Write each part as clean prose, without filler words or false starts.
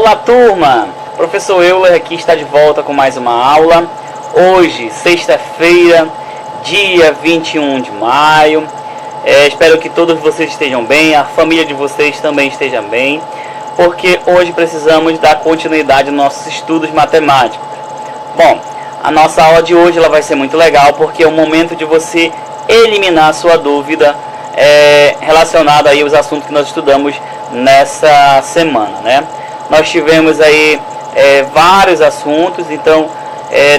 Olá, turma! Professor Euler aqui está de volta com mais uma aula. Hoje, sexta-feira, dia 21 de maio. Espero que todos vocês estejam bem, a família de vocês também esteja bem, porque hoje precisamos dar continuidade aos nossos estudos matemáticos. Bom, a nossa aula de hoje ela vai ser muito legal, porque é o momento de você eliminar a sua dúvida relacionada aí aos assuntos que nós estudamos nessa semana, né? Nós tivemos aí vários assuntos, então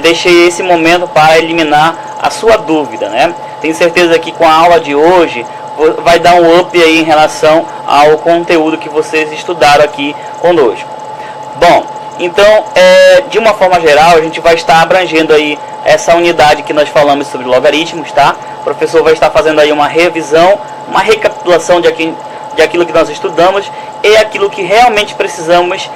deixei esse momento para eliminar a sua dúvida, né? Tenho certeza que com a aula de hoje vai dar um up aí em relação ao conteúdo que vocês estudaram aqui conosco. Bom, então de uma forma geral a gente vai estar abrangendo aí essa unidade que nós falamos sobre logaritmos, tá? O professor vai estar fazendo aí uma revisão, uma recapitulação de aquilo que nós estudamos e aquilo que realmente precisamos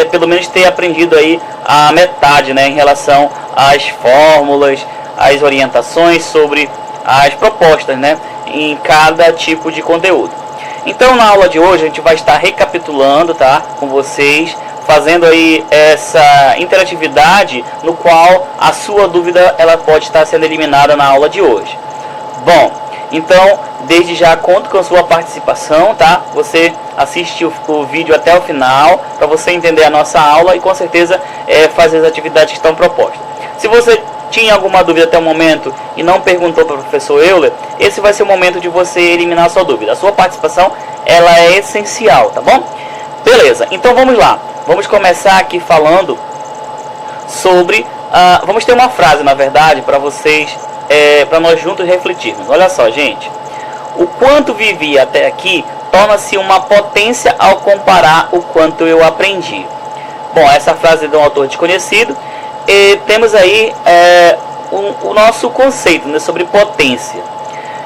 pelo menos ter aprendido aí a metade, né, em relação às fórmulas, às orientações sobre as propostas, né, em cada tipo de conteúdo. Então na aula de hoje a gente vai estar recapitulando, tá, com vocês, fazendo aí essa interatividade no qual a sua dúvida ela pode estar sendo eliminada na aula de hoje. Bom, então desde já conto com a sua participação, tá? Você assiste o vídeo até o final para você entender a nossa aula e com certeza fazer as atividades que estão propostas. Se você tinha alguma dúvida até o momento e não perguntou para o professor Euler, esse vai ser o momento de você eliminar a sua dúvida. A sua participação ela é essencial, tá bom? Beleza, então vamos lá. Vamos começar aqui falando sobre... vamos ter uma frase, na verdade, para vocês, para nós juntos refletirmos. Olha só, gente. O quanto vivi até aqui torna-se uma potência ao comparar o quanto eu aprendi. Bom, essa frase é de um autor desconhecido. E temos aí o nosso conceito, né, sobre potência.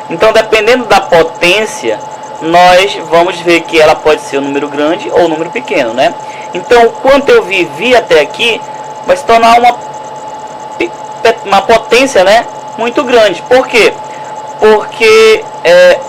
Então, dependendo da potência, nós vamos ver que ela pode ser um número grande ou um número pequeno, né? Então, o quanto eu vivi até aqui vai se tornar uma potência, né, muito grande. Por quê? Porque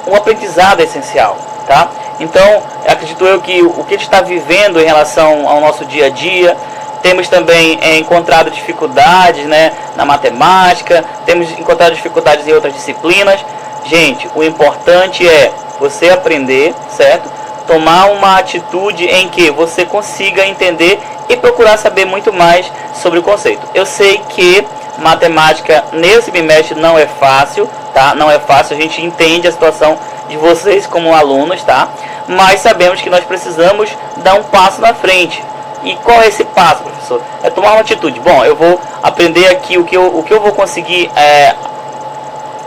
o aprendizado é essencial, tá? Então, acredito eu que o que a gente está vivendo em relação ao nosso dia a dia, temos também encontrado dificuldades, né, na matemática, temos encontrado dificuldades em outras disciplinas. Gente, o importante é você aprender, certo? Tomar uma atitude em que você consiga entender e procurar saber muito mais sobre o conceito. Eu sei que matemática nesse bimestre não é fácil, tá? Não é fácil, a gente entende a situação de vocês como alunos, tá? Mas sabemos que nós precisamos dar um passo na frente. E qual é esse passo, professor? É tomar uma atitude. Bom, eu vou aprender aqui o que eu vou conseguir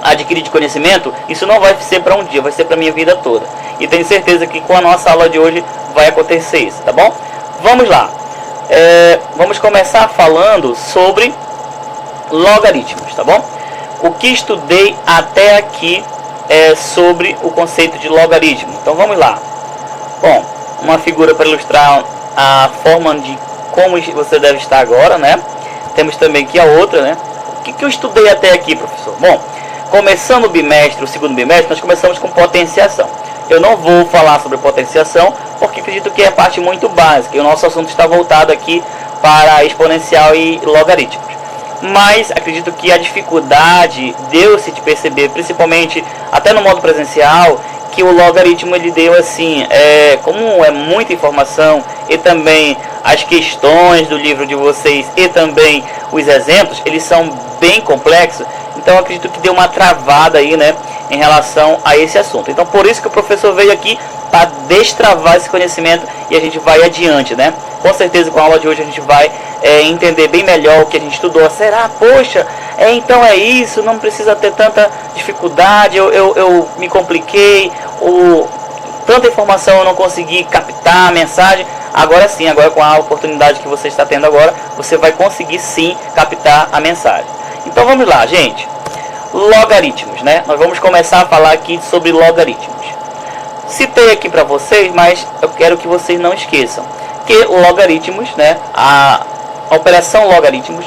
adquirir de conhecimento. Isso não vai ser para um dia, vai ser para a minha vida toda. E tenho certeza que com a nossa aula de hoje vai acontecer isso, tá bom? Vamos lá. Vamos começar falando sobre logaritmos, tá bom? O que estudei até aqui é sobre o conceito de logaritmo. Então vamos lá. Bom, uma figura para ilustrar a forma de como você deve estar agora, né? Temos também aqui a outra, né? O que eu estudei até aqui, professor? Bom, começando o bimestre, o segundo bimestre, nós começamos com potenciação. Eu não vou falar sobre potenciação, porque acredito que é parte muito básica. E o nosso assunto está voltado aqui para exponencial e logaritmos. Mas acredito que a dificuldade deu-se de perceber, principalmente até no modo presencial, que o logaritmo ele deu assim, como é muita informação e também as questões do livro de vocês e também os exemplos, eles são bem complexos. Então acredito que deu uma travada aí, né, em relação a esse assunto. Então por isso que o professor veio aqui para destravar esse conhecimento e a gente vai adiante, né? Com certeza com a aula de hoje a gente vai entender bem melhor o que a gente estudou. Será? Poxa, então é isso, não precisa ter tanta dificuldade, eu me compliquei, tanta informação eu não consegui captar a mensagem. Agora sim, agora com a oportunidade que você está tendo agora, você vai conseguir sim captar a mensagem. Então vamos lá, gente. Logaritmos, né? Nós vamos começar a falar aqui sobre logaritmos. Citei aqui para vocês, mas eu quero que vocês não esqueçam que logaritmos, né? A operação logaritmos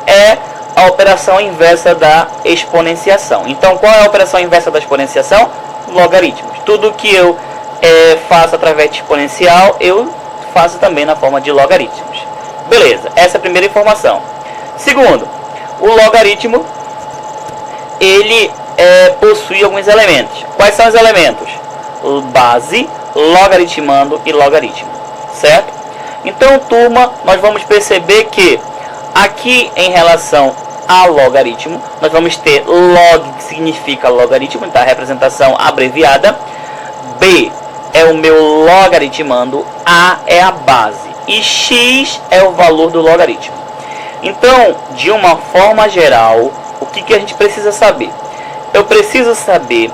é a operação inversa da exponenciação. Então, qual é a operação inversa da exponenciação? Logaritmos. Tudo que eu faço através de exponencial, eu fácil também na forma de logaritmos. Beleza, essa é a primeira informação. Segundo, o logaritmo, ele possui alguns elementos. Quais são os elementos? Base, logaritmando e logaritmo, certo? Então, turma, nós vamos perceber que aqui em relação a logaritmo, nós vamos ter log, que significa logaritmo, tá? Representação abreviada. B é o meu logaritmando, A é a base e X é o valor do logaritmo. Então, de uma forma geral, o que a gente precisa saber? Eu preciso saber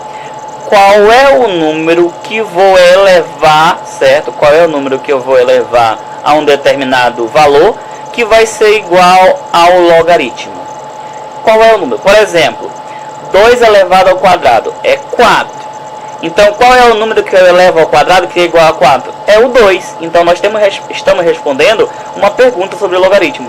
qual é o número que vou elevar, certo? Qual é o número que eu vou elevar a um determinado valor que vai ser igual ao logaritmo. Qual é o número? Por exemplo, 2 elevado ao quadrado é 4. Então, qual é o número que eu elevo ao quadrado que é igual a 4? É o 2. Então, nós estamos respondendo uma pergunta sobre o logaritmo.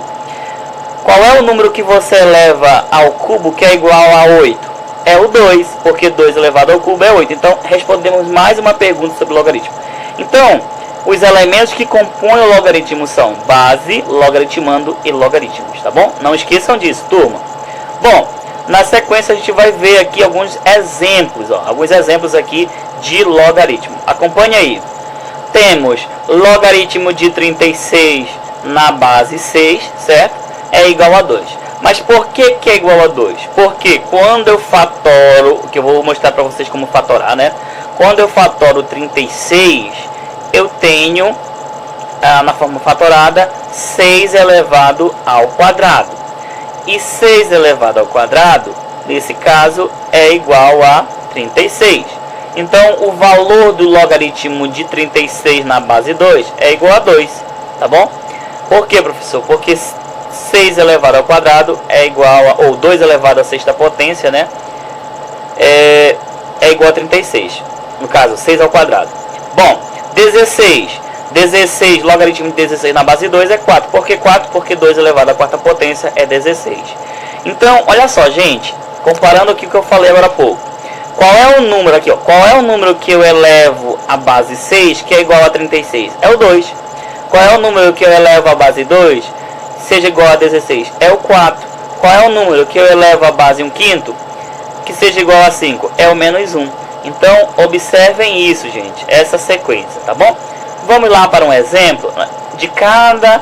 Qual é o número que você eleva ao cubo que é igual a 8? É o 2, porque 2 elevado ao cubo é 8. Então, respondemos mais uma pergunta sobre o logaritmo. Então, os elementos que compõem o logaritmo são base, logaritmando e logaritmos, tá bom? Não esqueçam disso, turma. Bom, na sequência a gente vai ver aqui alguns exemplos, alguns exemplos aqui de logaritmo. Acompanhe aí. Temos logaritmo de 36 na base 6, certo? É igual a 2. Mas por que é igual a 2? Porque quando eu fatoro, que eu vou mostrar para vocês como fatorar, né? Quando eu fatoro 36, eu tenho, na forma fatorada, 6 elevado ao quadrado. E 6 elevado ao quadrado, nesse caso, é igual a 36. Então, o valor do logaritmo de 36 na base 2 é igual a 2, tá bom? Por que, professor? Porque 6 elevado ao quadrado é igual a, ou 2 elevado à sexta potência, né? É igual a 36. No caso, 6 ao quadrado. Bom, 16, logaritmo de 16 na base 2 é 4. Por que 4? Porque 2 elevado à quarta potência é 16. Então, olha só, gente. Comparando aqui o que eu falei agora há pouco. Qual é o número aqui, ó? Qual é o número que eu elevo à base 6 que é igual a 36? É o 2. Qual é o número que eu elevo à base 2 seja igual a 16? É o 4. Qual é o número que eu elevo à base 1/5 que seja igual a 5? É o menos 1. Então, observem isso, gente. Essa sequência, tá bom? Vamos lá para um exemplo. De cada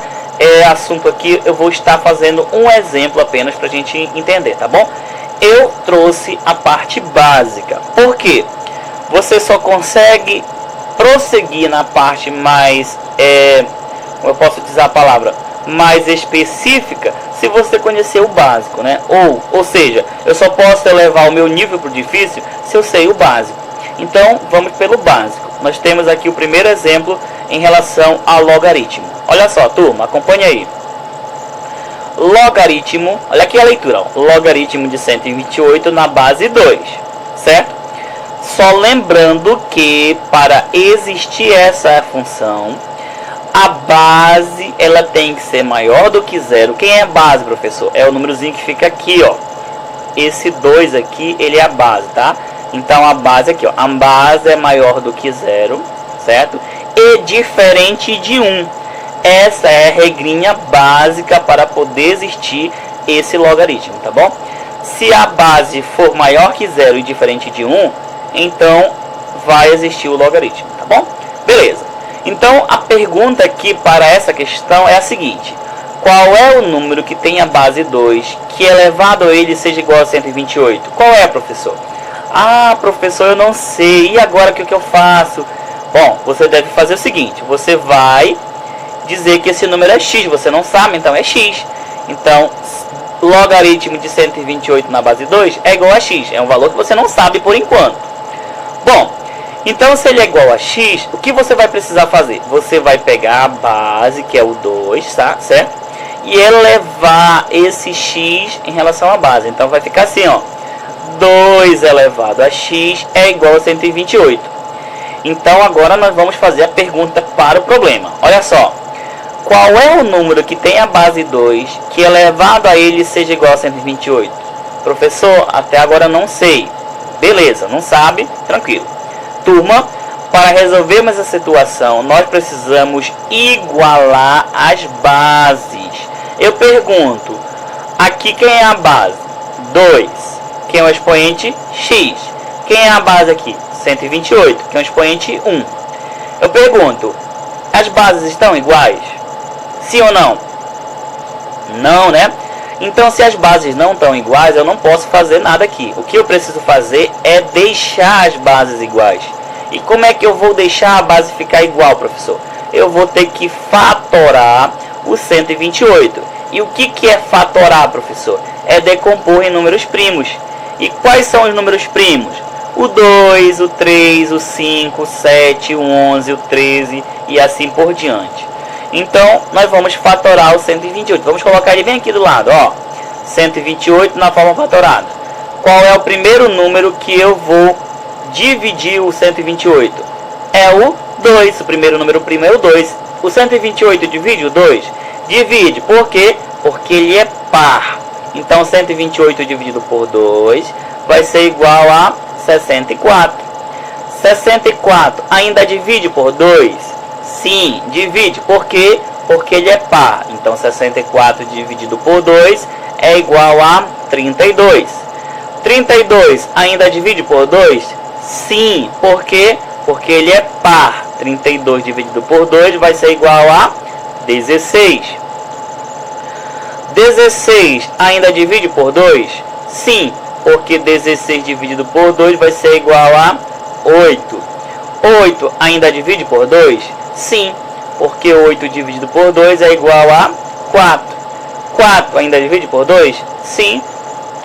assunto aqui, eu vou estar fazendo um exemplo apenas para a gente entender, tá bom? Eu trouxe a parte básica. Por quê? Você só consegue prosseguir na parte mais, como eu posso dizer a palavra, mais específica, se você conhecer o básico, né? Ou seja, eu só posso elevar o meu nível para o difícil se eu sei o básico. Então, vamos pelo básico. Nós temos aqui o primeiro exemplo em relação a logaritmo. Olha só, turma, acompanhe aí. Logaritmo, olha aqui a leitura, ó. Logaritmo de 128 na base 2, certo? Só lembrando que para existir essa função, a base ela tem que ser maior do que 0. Quem é base, professor? É o númerozinho que fica aqui, ó. Esse 2 aqui, ele é a base, tá? Então a base aqui, ó, a base é maior do que 0, certo? E diferente de 1. Essa é a regrinha básica para poder existir esse logaritmo, tá bom? Se a base for maior que 0 e diferente de 1, então vai existir o logaritmo, tá bom? Beleza. Então a pergunta aqui para essa questão é a seguinte: qual é o número que tem a base 2 que elevado a ele seja igual a 128? Qual é, professor? Ah, professor, eu não sei. E agora o que eu faço? Bom, você deve fazer o seguinte: você vai dizer que esse número é x. Você não sabe, então é x. Então, logaritmo de 128 na base 2 é igual a x. É um valor que você não sabe por enquanto. Bom, então se ele é igual a x, o que você vai precisar fazer? Você vai pegar a base, que é o 2, tá? Certo? E elevar esse x em relação à base. Então vai ficar assim, ó. 2 elevado a x é igual a 128. Então agora nós vamos fazer a pergunta para o problema. Olha só. Qual é o número que tem a base 2 que elevado a ele seja igual a 128? Professor, até agora não sei. Beleza, não sabe? Tranquilo. Turma, para resolvermos essa situação, nós precisamos igualar as bases. Eu pergunto, aqui quem é a base? 2. Quem é o expoente? X. Quem é a base aqui? 128. Quem é o expoente? 1. Eu pergunto, as bases estão iguais? Sim ou não? Não, né? Então, se as bases não estão iguais, eu não posso fazer nada aqui. O que eu preciso fazer é deixar as bases iguais. E como é que eu vou deixar a base ficar igual, professor? Eu vou ter que fatorar o 128. E o que é fatorar, professor? É decompor em números primos. E quais são os números primos? O 2, o 3, o 5, o 7, o 11, o 13 e assim por diante. Então, nós vamos fatorar o 128. Vamos colocar ele bem aqui do lado, ó. 128 na forma fatorada. Qual é o primeiro número que eu vou dividir o 128? É o 2. O primeiro número primo é o 2. O 128 divide o 2? Divide. Por quê? Porque ele é par. Então, 128 dividido por 2 vai ser igual a 64. 64 ainda divide por 2? Sim, divide. Por quê? Porque ele é par. Então, 64 dividido por 2 é igual a 32. 32 ainda divide por 2? Sim. Por quê? Porque ele é par. 32 dividido por 2 vai ser igual a 16. 16 ainda divide por 2? Sim. Porque 16 dividido por 2 vai ser igual a 8. 8 ainda divide por 2? Sim, porque 8 dividido por 2 é igual a 4. 4 ainda divide por 2? Sim,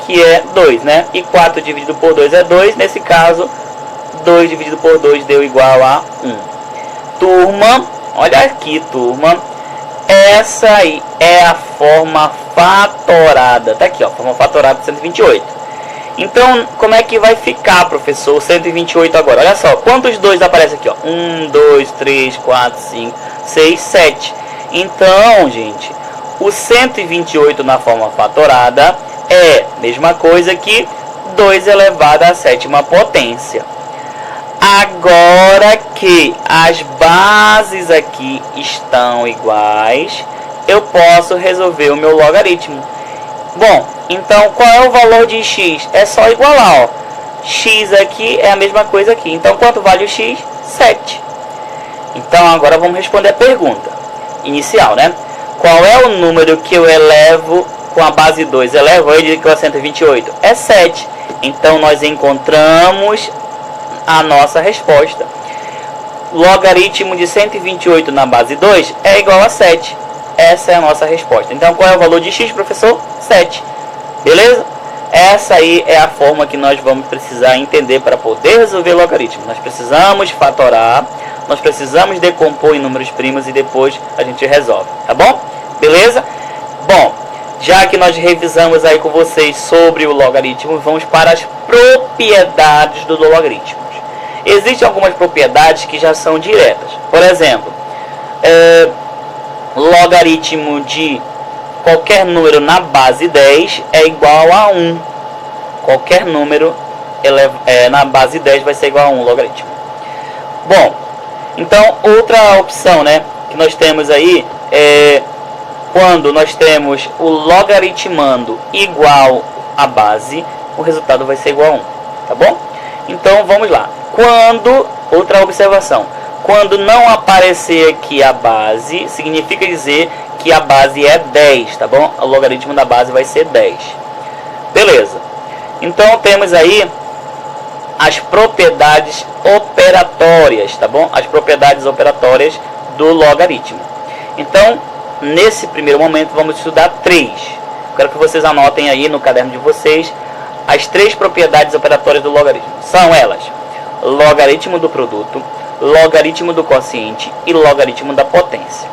que é 2, né? E 4 dividido por 2 é 2. Nesse caso, 2 dividido por 2 deu igual a 1. Turma, olha aqui, turma. Essa aí é a forma fatorada. Tá aqui, ó, forma fatorada de 128. Então, como é que vai ficar, professor, o 128 agora? Olha só, quantos 2 aparecem aqui, ó? 1, 2, 3, 4, 5, 6, 7. Então, gente, o 128 na forma fatorada é a mesma coisa que 2 elevado à sétima potência. Agora que as bases aqui estão iguais, eu posso resolver o meu logaritmo. Bom, então qual é o valor de x? É só igualar, ó. X aqui é a mesma coisa aqui. Então quanto vale o x? 7. Então agora vamos responder a pergunta inicial, né? Qual é o número que eu elevo com a base 2? Elevo ele com a 128? É 7. Então nós encontramos a nossa resposta. Logaritmo de 128 na base 2 é igual a 7. Essa é a nossa resposta. Então, qual é o valor de x, professor? 7. Beleza? Essa aí é a forma que nós vamos precisar entender para poder resolver logaritmo. Nós precisamos fatorar, nós precisamos decompor em números primos e depois a gente resolve. Tá bom? Beleza? Bom, já que nós revisamos aí com vocês sobre o logaritmo, vamos para as propriedades do logaritmo. Existem algumas propriedades que já são diretas. Por exemplo, logaritmo de qualquer número na base 10 é igual a 1. Qualquer número na base 10 vai ser igual a 1, logaritmo. Bom, então outra opção, né, que nós temos aí é quando nós temos o logaritmando igual a base, o resultado vai ser igual a 1, tá bom? Então vamos lá. Outra observação. Quando não aparecer aqui a base, significa dizer que a base é 10, tá bom? O logaritmo da base vai ser 10. Beleza. Então temos aí as propriedades operatórias, tá bom? As propriedades operatórias do logaritmo. Então, nesse primeiro momento, vamos estudar 3. Quero que vocês anotem aí no caderno de vocês as 3 propriedades operatórias do logaritmo. São elas: logaritmo do produto, logaritmo do quociente e logaritmo da potência.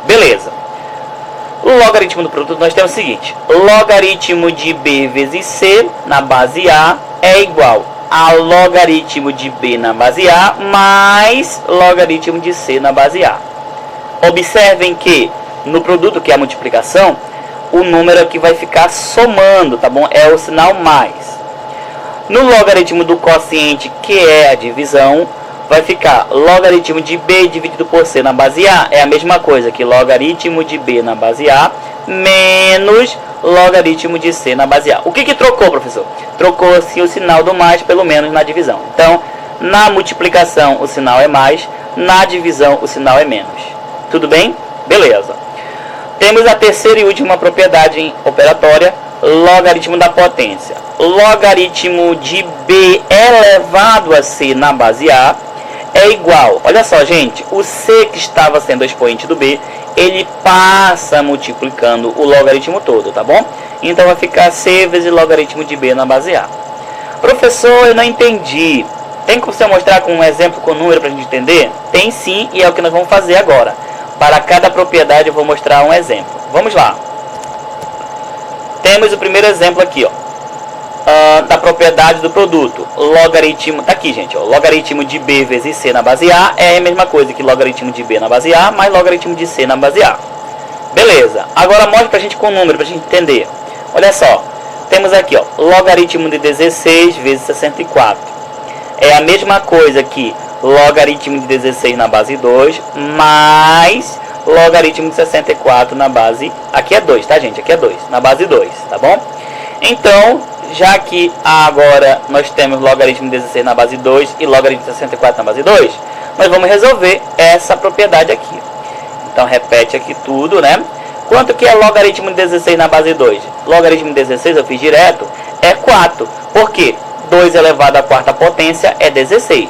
Beleza. O logaritmo do produto nós temos o seguinte: logaritmo de b vezes c na base a é igual a logaritmo de b na base a mais logaritmo de c na base a. Observem que no produto, que é a multiplicação, o número aqui vai ficar somando, tá bom? É o sinal mais. No logaritmo do quociente, que é a divisão, vai ficar logaritmo de B dividido por C na base A. É a mesma coisa que logaritmo de B na base A menos logaritmo de C na base A. O que trocou, professor? Trocou-se o sinal do mais pelo menos na divisão. Então, na multiplicação o sinal é mais, na divisão o sinal é menos. Tudo bem? Beleza. Temos a terceira e última propriedade operatória, logaritmo da potência. Logaritmo de B elevado a C na base A é igual, olha só, gente, o C que estava sendo expoente do B, ele passa multiplicando o logaritmo todo, tá bom? Então vai ficar C vezes logaritmo de B na base A. Professor, eu não entendi. Tem como você mostrar com um exemplo com número para a gente entender? Tem sim, e é o que nós vamos fazer agora. Para cada propriedade eu vou mostrar um exemplo. Vamos lá. Temos o primeiro exemplo aqui, ó, da propriedade do produto. Logaritmo, tá aqui, gente, ó, logaritmo de B vezes C na base A é a mesma coisa que logaritmo de B na base A mais logaritmo de C na base A. Beleza. Agora mostra pra gente com número, pra gente entender. Olha só, temos aqui, ó, logaritmo de 16 vezes 64. É a mesma coisa que logaritmo de 16 na base 2 mais logaritmo de 64 na base, aqui é 2, tá, gente? Aqui é 2, na base 2, tá bom? Então, já que agora nós temos logaritmo de 16 na base 2 e logaritmo de 64 na base 2, nós vamos resolver essa propriedade aqui. Então, repete aqui tudo, né? Quanto que é logaritmo de 16 na base 2? Logaritmo de 16, eu fiz direto, é 4. Por quê? 2 elevado à quarta potência é 16.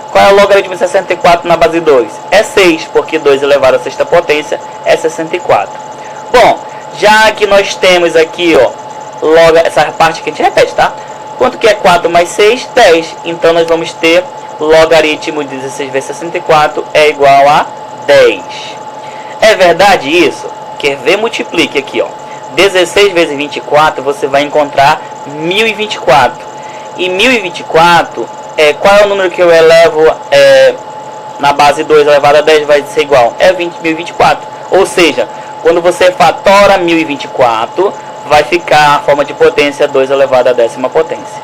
Qual é o logaritmo de 64 na base 2? É 6, porque 2 elevado à sexta potência é 64. Bom, já que nós temos aqui, ó, essa parte que a gente repete, tá? Quanto que é 4 mais 6? 10. Então, nós vamos ter logaritmo de 16 vezes 64 é igual a 10. É verdade isso? Quer ver? Multiplique aqui, ó. 16 vezes 24, você vai encontrar 1024. E 1024, qual é o número que eu elevo na base 2 elevado a 10 vai ser igual? É 1024. Ou seja, quando você fatora 1024, vai ficar a forma de potência 2 elevado à décima potência.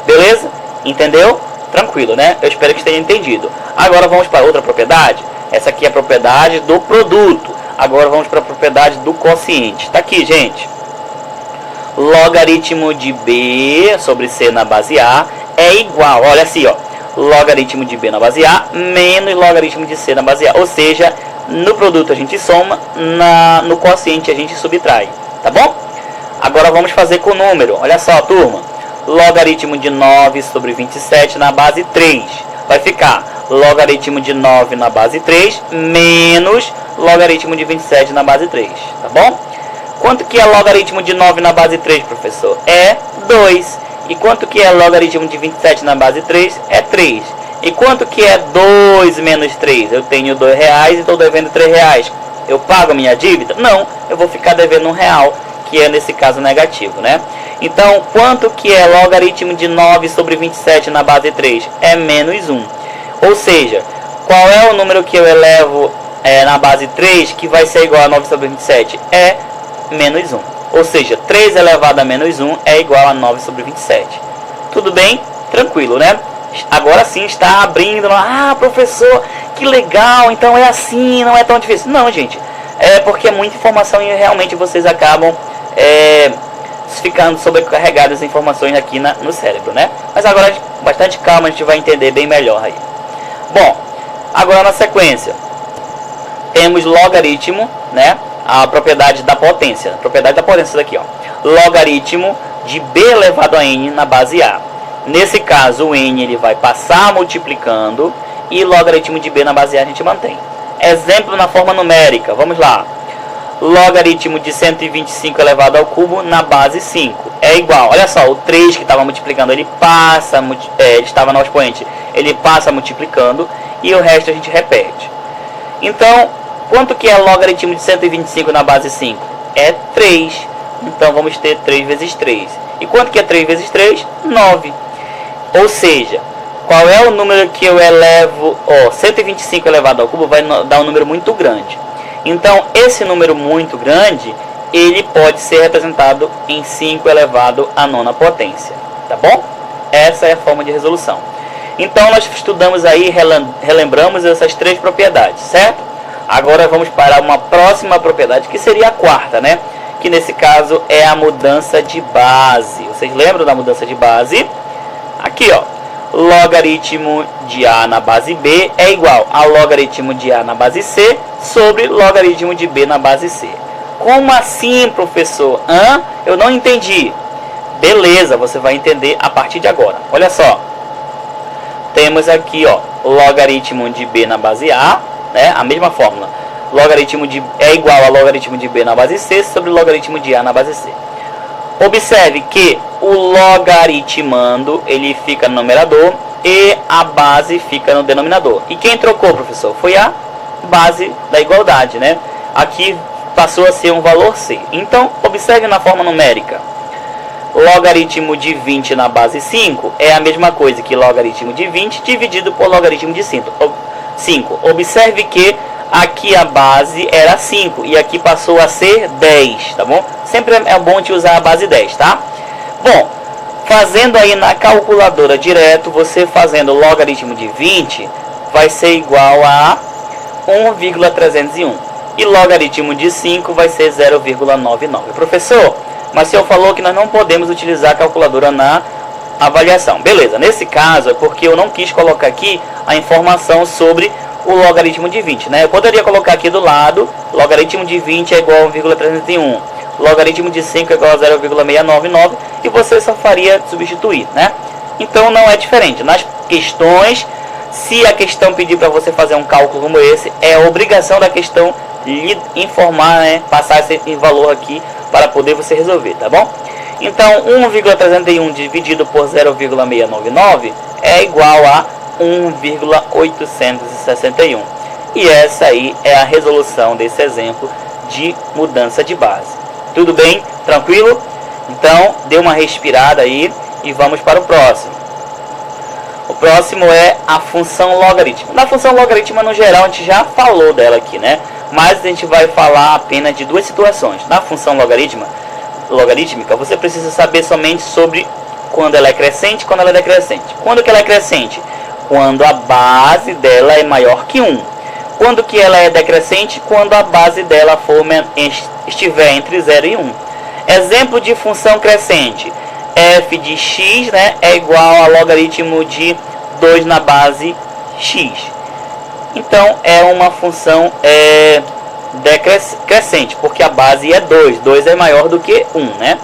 Beleza? Entendeu? Tranquilo, né? Eu espero que tenha entendido. Agora vamos para outra propriedade. Essa aqui é a propriedade do produto. Agora vamos para a propriedade do quociente. Está aqui, gente. Logaritmo de B sobre C na base A é igual, olha assim, ó, logaritmo de B na base A menos logaritmo de C na base A. Ou seja, no produto a gente soma, no quociente a gente subtrai. Tá bom? Agora vamos fazer com o número. Olha só, turma. Logaritmo de 9 sobre 27 na base 3. Vai ficar logaritmo de 9 na base 3 menos logaritmo de 27 na base 3. Tá bom? Quanto que é logaritmo de 9 na base 3, professor? É 2. E quanto que é logaritmo de 27 na base 3? É 3. E quanto que é 2 menos 3? Eu tenho R$2 e estou devendo R$3. Eu pago a minha dívida? Não, eu vou ficar devendo R$1, que é nesse caso negativo, né? Então, quanto que é logaritmo de 9 sobre 27 na base 3? É menos 1. Ou seja, qual é o número que eu elevo na base 3 que vai ser igual a 9 sobre 27? É menos 1. Ou seja, 3 elevado a menos 1 é igual a 9 sobre 27. Tudo bem? Tranquilo, né? Agora sim está abrindo. Ah, professor, que legal, então é assim, não é tão difícil. Não, gente, é porque é muita informação e realmente vocês acabam ficando sobrecarregados as informações aqui no cérebro, né? Mas agora, com bastante calma, a gente vai entender bem melhor aí. Bom, agora na sequência, temos logaritmo, né? A propriedade da potência. A propriedade da potência daqui, ó. Logaritmo de B elevado a N na base A. Nesse caso, o N ele vai passar multiplicando e logaritmo de B na base A a gente mantém. Exemplo na forma numérica. Vamos lá. Logaritmo de 125 elevado ao cubo na base 5. É igual, olha só, o 3 que estava multiplicando, ele passa, ele estava no expoente, ele passa multiplicando e o resto a gente repete. Então, quanto que é logaritmo de 125 na base 5? É 3. Então, vamos ter 3 vezes 3. E quanto que é 3 vezes 3? 9. Ou seja, qual é o número que eu elevo? 125 elevado ao cubo vai dar um número muito grande. Então, esse número muito grande, ele pode ser representado em 5 elevado à nona potência. Tá bom? Essa é a forma de resolução. Então nós estudamos aí, relembramos essas três propriedades, certo? Agora vamos para uma próxima propriedade, que seria a quarta, né? Que nesse caso é a mudança de base. Vocês lembram da mudança de base? Aqui, ó, logaritmo de A na base B é igual a logaritmo de A na base C sobre logaritmo de B na base C. Como assim, professor? Eu não entendi. Beleza, você vai entender a partir de agora. Olha só. Temos aqui, ó, logaritmo de B na base A, né? A mesma fórmula. Logaritmo de é igual a logaritmo de B na base C sobre logaritmo de A na base C. Observe que o logaritmando, ele fica no numerador e a base fica no denominador. E quem trocou, professor? Foi a base da igualdade, né? Aqui passou a ser um valor C. Então, observe na forma numérica. Logaritmo de 20 na base 5 é a mesma coisa que logaritmo de 20 dividido por logaritmo de 5. Observe que aqui a base era 5 e aqui passou a ser 10, tá bom? Sempre é bom te usar a base 10, tá? Bom, fazendo aí na calculadora direto, você fazendo logaritmo de 20 vai ser igual a 1,301 e logaritmo de 5 vai ser 0,99. Professor, mas o senhor falou que nós não podemos utilizar a calculadora na avaliação. Beleza, nesse caso é porque eu não quis colocar aqui a informação sobre o logaritmo de 20, né? Eu poderia colocar aqui do lado, logaritmo de 20 é igual a 1,301, logaritmo de 5 é igual a 0,699 e você só faria substituir, né? Então não é diferente. Nas questões, se a questão pedir para você fazer um cálculo como esse, é obrigação da questão lhe informar, né? Passar esse valor aqui para poder você resolver, tá bom? Então 1,301 dividido por 0,699 é igual a 1,861. E essa aí é a resolução desse exemplo de mudança de base. Tudo bem? Tranquilo? Então, dê uma respirada aí e vamos para o próximo. O próximo é a função logarítmica. Na função logarítmica, no geral, a gente já falou dela aqui, né? Mas a gente vai falar apenas de duas situações. Na função logarítmica, você precisa saber somente sobre quando ela é crescente e quando ela é decrescente. Quando que ela é crescente? Quando a base dela é maior que 1. Quando que ela é decrescente? Quando a base dela estiver entre 0 e 1. Exemplo de função crescente. F de x, né, é igual a logaritmo de 2 na base x. Então, é uma função decrescente, porque a base é 2. 2 é maior do que 1, né?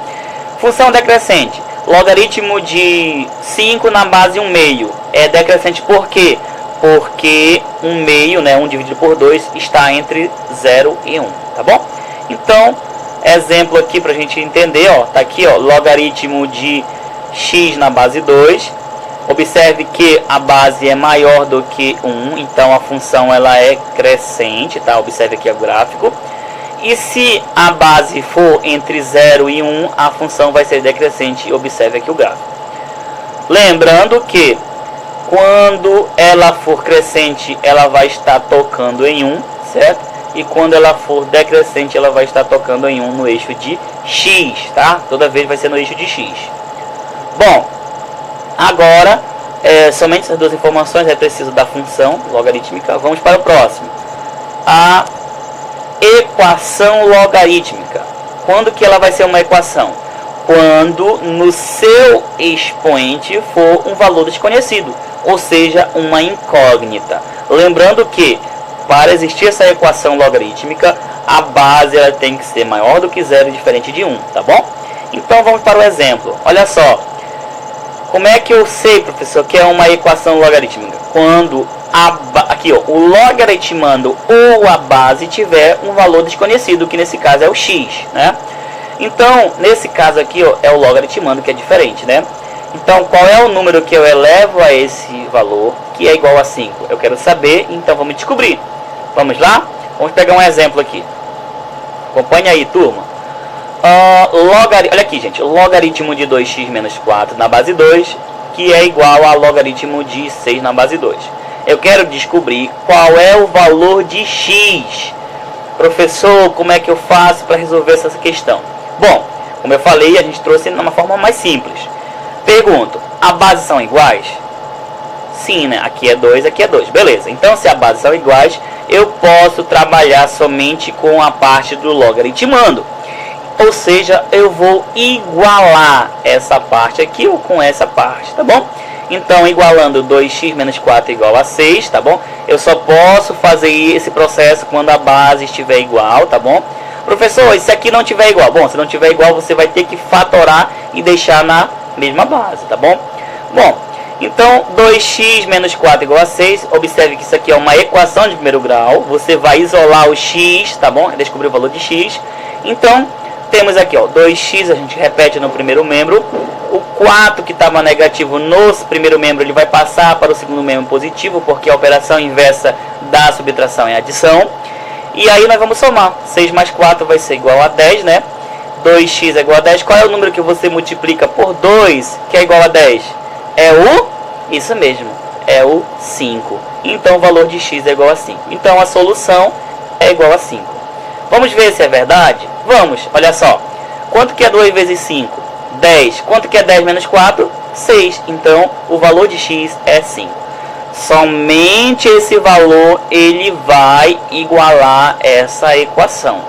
Função decrescente. Logaritmo de 5 na base 1 meio. É decrescente por quê? Porque 1 meio, né, 1 dividido por 2, está entre 0 e 1, tá bom? Então, exemplo aqui para a gente entender, ó, tá aqui, ó, logaritmo de x na base 2. Observe que a base é maior do que 1, então a função ela é crescente, tá? Observe aqui o gráfico. E se a base for entre 0 e 1, a função vai ser decrescente. Observe aqui o gráfico. Lembrando que quando ela for crescente, ela vai estar tocando em 1, certo? E quando ela for decrescente, ela vai estar tocando em 1 no eixo de x, tá? Toda vez vai ser no eixo de x. Bom, agora, somente essas duas informações é preciso da função logarítmica. Vamos para o próximo. A equação logarítmica. Quando que ela vai ser uma equação? Quando no seu expoente for um valor desconhecido, ou seja, uma incógnita. Lembrando que para existir essa equação logarítmica, a base ela tem que ser maior do que 0 e diferente de 1, tá bom? Então vamos para o exemplo. Olha só. Como é que eu sei, professor, que é uma equação logarítmica? Quando aqui, ó, o logaritmando ou a base tiver um valor desconhecido, que nesse caso é o x, né? Então, nesse caso aqui, ó, é o logaritmando, que é diferente, né? Então, qual é o número que eu elevo a esse valor, que é igual a 5? Eu quero saber, então vamos descobrir. Vamos lá? Vamos pegar um exemplo aqui. Acompanha aí, turma. Olha aqui, gente. Logaritmo de 2x menos 4 na base 2, que é igual a logaritmo de 6 na base 2. Eu quero descobrir qual é o valor de x. Professor, como é que eu faço para resolver essa questão? Bom, como eu falei, a gente trouxe de uma forma mais simples. Pergunto, as bases são iguais? Sim, né? Aqui é 2, aqui é 2. Beleza. Então, se as bases são iguais, eu posso trabalhar somente com a parte do logaritmando. Ou seja, eu vou igualar essa parte aqui ou com essa parte, tá bom? Então, igualando 2x menos 4 igual a 6, tá bom? Eu só posso fazer esse processo quando a base estiver igual, tá bom? Professor, e se aqui não tiver igual? Bom, se não tiver igual, você vai ter que fatorar e deixar na mesma base, tá bom? Bom, então 2x menos 4 igual a 6. Observe que isso aqui é uma equação de primeiro grau. Você vai isolar o x, tá bom? Descobrir o valor de x. Então, temos aqui, ó, 2x, a gente repete no primeiro membro. O 4 que estava negativo no primeiro membro, ele vai passar para o segundo membro positivo, porque a operação inversa da subtração é adição. E aí nós vamos somar. 6 mais 4 vai ser igual a 10, né? 2x é igual a 10. Qual é o número que você multiplica por 2, que é igual a 10? É o... Isso mesmo, é o 5. Então o valor de x é igual a 5. Então a solução é igual a 5. Vamos ver se é verdade? Vamos, olha só. Quanto que é 2 vezes 5? 10. Quanto que é 10 menos 4? 6. Então o valor de x é 5. Somente esse valor ele vai igualar essa equação.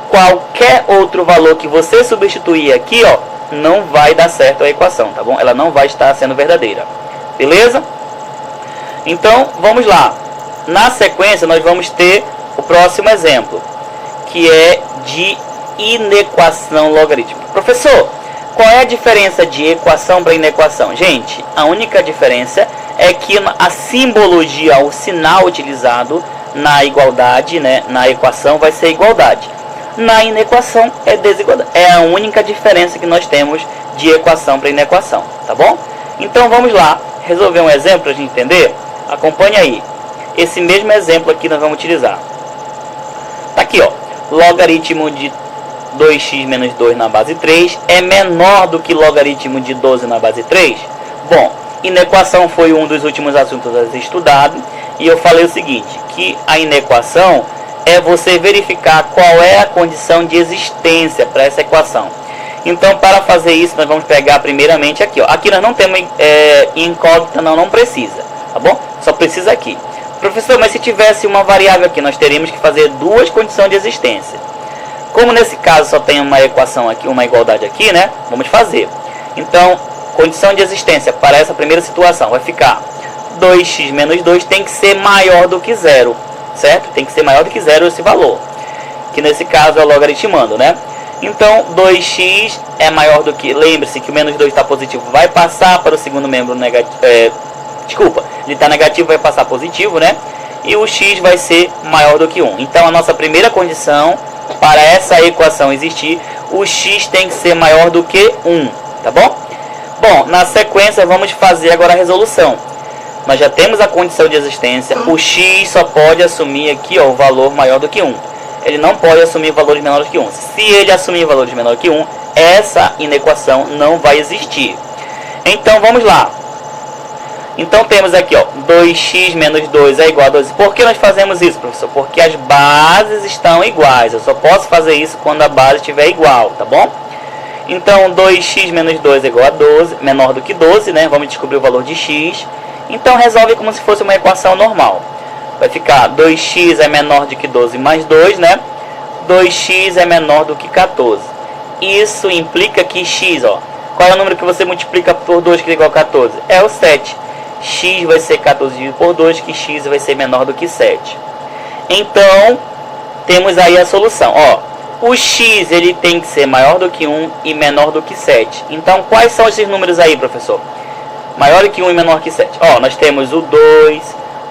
Qualquer outro valor que você substituir aqui, ó, não vai dar certo a equação, tá bom? Ela não vai estar sendo verdadeira. Beleza? Então, vamos lá. Na sequência, nós vamos ter o próximo exemplo, que é de inequação logarítmica. Professor, qual é a diferença de equação para inequação? Gente, a única diferença é que a simbologia, o sinal utilizado na igualdade, né, na equação, vai ser igualdade. Na inequação é desigualdade. É a única diferença que nós temos de equação para inequação, tá bom? Então vamos lá, resolver um exemplo para a gente entender. Acompanhe aí. Esse mesmo exemplo aqui nós vamos utilizar. Tá aqui, ó. Logaritmo de 2x menos 2 na base 3 é menor do que logaritmo de 12 na base 3? Bom, inequação foi um dos últimos assuntos a ser estudado. E eu falei o seguinte, que a inequação é você verificar qual é a condição de existência para essa equação. Então, para fazer isso, nós vamos pegar primeiramente aqui, ó. Aqui nós não temos incógnita, não precisa, tá bom? Só precisa aqui. Professor, mas se tivesse uma variável aqui, nós teríamos que fazer duas condições de existência. Como nesse caso só tem uma equação aqui, uma igualdade aqui, né? Vamos fazer. Então, condição de existência para essa primeira situação vai ficar 2x menos 2 tem que ser maior do que 0, certo? Tem que ser maior do que 0 esse valor, que nesse caso é o logaritmando, né? Então, 2x é maior do que... Lembre-se que o menos 2 está positivo, vai passar para o segundo membro negativo. Desculpa, ele está negativo, vai passar positivo, né? E o x vai ser maior do que 1. Então, a nossa primeira condição para essa equação existir, o x tem que ser maior do que 1, tá bom? Bom, na sequência, vamos fazer agora a resolução. Nós já temos a condição de existência, o x só pode assumir aqui, ó, o valor maior do que 1. Ele não pode assumir valores menores que 1. Se ele assumir valores menores que 1, essa inequação não vai existir. Então, vamos lá. Então, temos aqui, ó, 2x menos 2 é igual a 12. Por que nós fazemos isso, professor? Porque as bases estão iguais. Eu só posso fazer isso quando a base estiver igual, tá bom? Então, 2x menos 2 é igual a 12, menor do que 12, né? Vamos descobrir o valor de x. Então, resolve como se fosse uma equação normal. Vai ficar 2x é menor do que 12 mais 2, né? 2x é menor do que 14. Isso implica que x, ó, qual é o número que você multiplica por 2 que é igual a 14? É o 7. X vai ser 14 dividido por 2, que x vai ser menor do que 7. Então, temos aí a solução. Ó, o x ele tem que ser maior do que 1 e menor do que 7. Então, quais são esses números aí, professor? Maior do que 1 e menor que 7. Ó, nós temos o 2,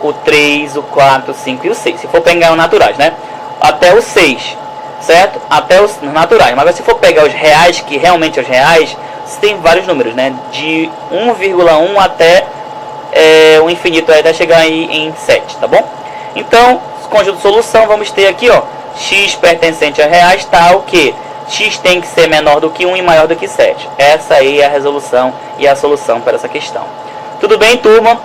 o 3, o 4, o 5 e o 6. Se for pegar os naturais, né? Até o 6, certo? Até os naturais. Mas se for pegar os reais, que realmente os reais, você tem vários números, né? De 1,1 até o infinito, até chegar aí em 7, tá bom? Então, conjunto de solução, vamos ter aqui, ó, x pertencente a reais, tal que x tem que ser menor do que 1 e maior do que 7. Essa aí é a resolução e a solução para essa questão. Tudo bem, turma?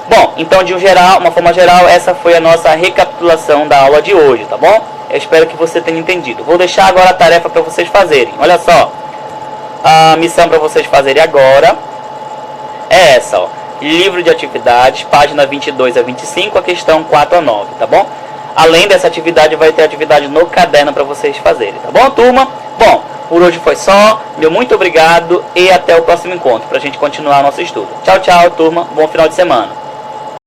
Bom, então, de uma forma geral, essa foi a nossa recapitulação da aula de hoje, tá bom? Eu espero que você tenha entendido. Vou deixar agora a tarefa para vocês fazerem. Olha só, a missão para vocês fazerem agora é essa, ó. livro de atividades, página 22 a 25, a questão 4 a 9, tá bom? Além dessa atividade, vai ter atividade no caderno para vocês fazerem, tá bom, turma? Bom, por hoje foi só. Meu muito obrigado e até o próximo encontro, para a gente continuar nosso estudo. Tchau, tchau, turma. Bom final de semana.